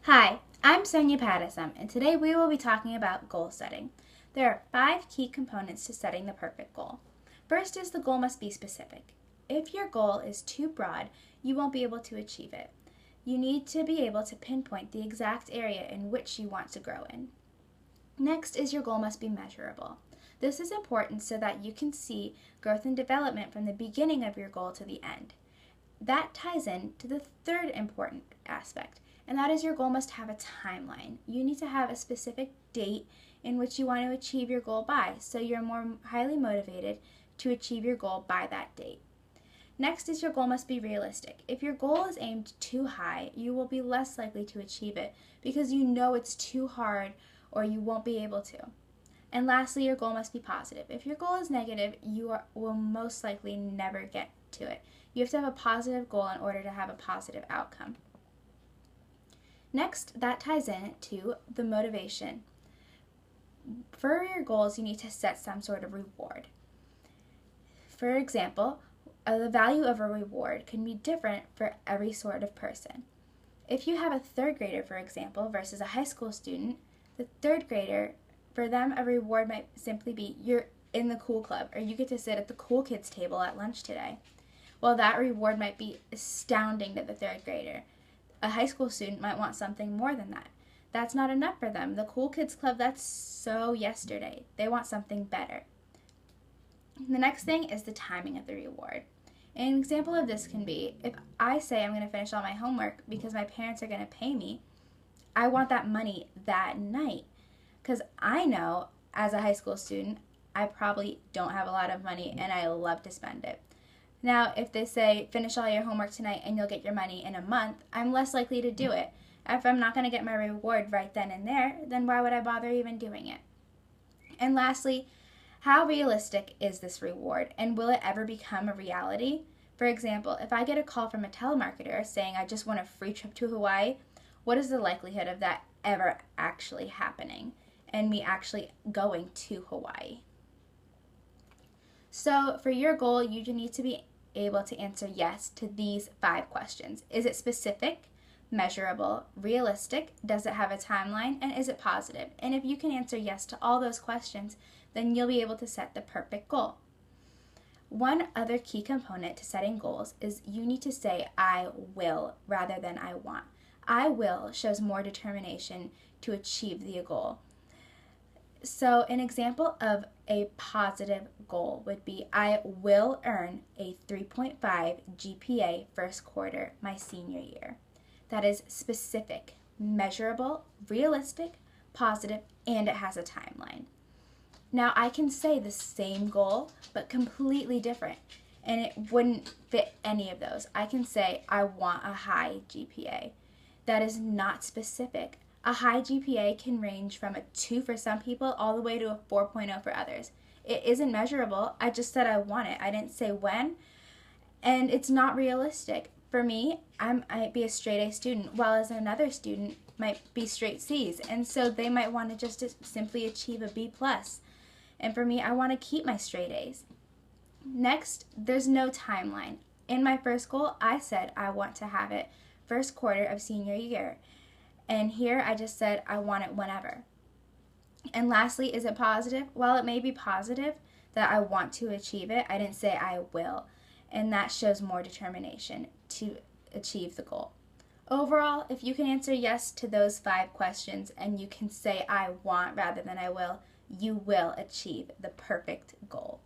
Hi, I'm Sonia Pattisum, and today we will be talking about goal setting. There are 5 key components to setting the perfect goal. First is the goal must be specific. If your goal is too broad, you won't be able to achieve it. You need to be able to pinpoint the exact area in which you want to grow in. Next is your goal must be measurable. This is important so that you can see growth and development from the beginning of your goal to the end. That ties in to the third important aspect, and that is your goal must have a timeline. You need to have a specific date in which you want to achieve your goal by, so you're more highly motivated to achieve your goal by that date. Next is your goal must be realistic. If your goal is aimed too high, you will be less likely to achieve it because you know it's too hard or you won't be able to. And lastly, your goal must be positive. If your goal is negative, will most likely never get to it. You have to have a positive goal in order to have a positive outcome. Next, that ties in to the motivation. For your goals, you need to set some sort of reward. For example, the value of a reward can be different for every sort of person. If you have a third grader, for example, versus a high school student, the third grader, for them, a reward might simply be you're in the cool club, or you get to sit at the cool kids table at lunch today. Well, that reward might be astounding to the third grader. A high school student might want something more than that. That's not enough for them. The cool kids club, that's so yesterday. They want something better. The next thing is the timing of the reward. An example of this can be, if I say I'm going to finish all my homework because my parents are going to pay me, I want that money that night. Because I know, as a high school student, I probably don't have a lot of money and I love to spend it. Now, if they say, finish all your homework tonight and you'll get your money in a month, I'm less likely to do it. If I'm not going to get my reward right then and there, then why would I bother even doing it? And lastly, how realistic is this reward, and will it ever become a reality? For example, if I get a call from a telemarketer saying I just want a free trip to Hawaii, what is the likelihood of that ever actually happening and me actually going to Hawaii? So for your goal, you need to be able to answer yes to these 5 questions. Is it specific, measurable, realistic? Does it have a timeline? And is it positive? And if you can answer yes to all those questions, then you'll be able to set the perfect goal. One other key component to setting goals is you need to say I will rather than I want. I will shows more determination to achieve the goal. So an example of a positive goal would be I will earn a 3.5 GPA first quarter my senior year. That is specific, measurable, realistic, positive, and it has a timeline. Now I can say the same goal but completely different, and it wouldn't fit any of those. I can say I want a high GPA. That is not specific. A high GPA can range from a 2 for some people all the way to a 4.0 for others. It isn't measurable. I just said I want it. I didn't say when, and it's not realistic. For me, I might be a straight A student, while as another student might be straight C's, and so they might want to just simply achieve a B+. And for me, I want to keep my straight A's. Next, there's no timeline. In my first goal, I said I want to have it first quarter of senior year. And here I just said I want it whenever. And lastly, is it positive? Well, it may be positive that I want to achieve it. I didn't say I will. And that shows more determination to achieve the goal. Overall, if you can answer yes to those 5 questions and you can say I want rather than I will, you will achieve the perfect goal.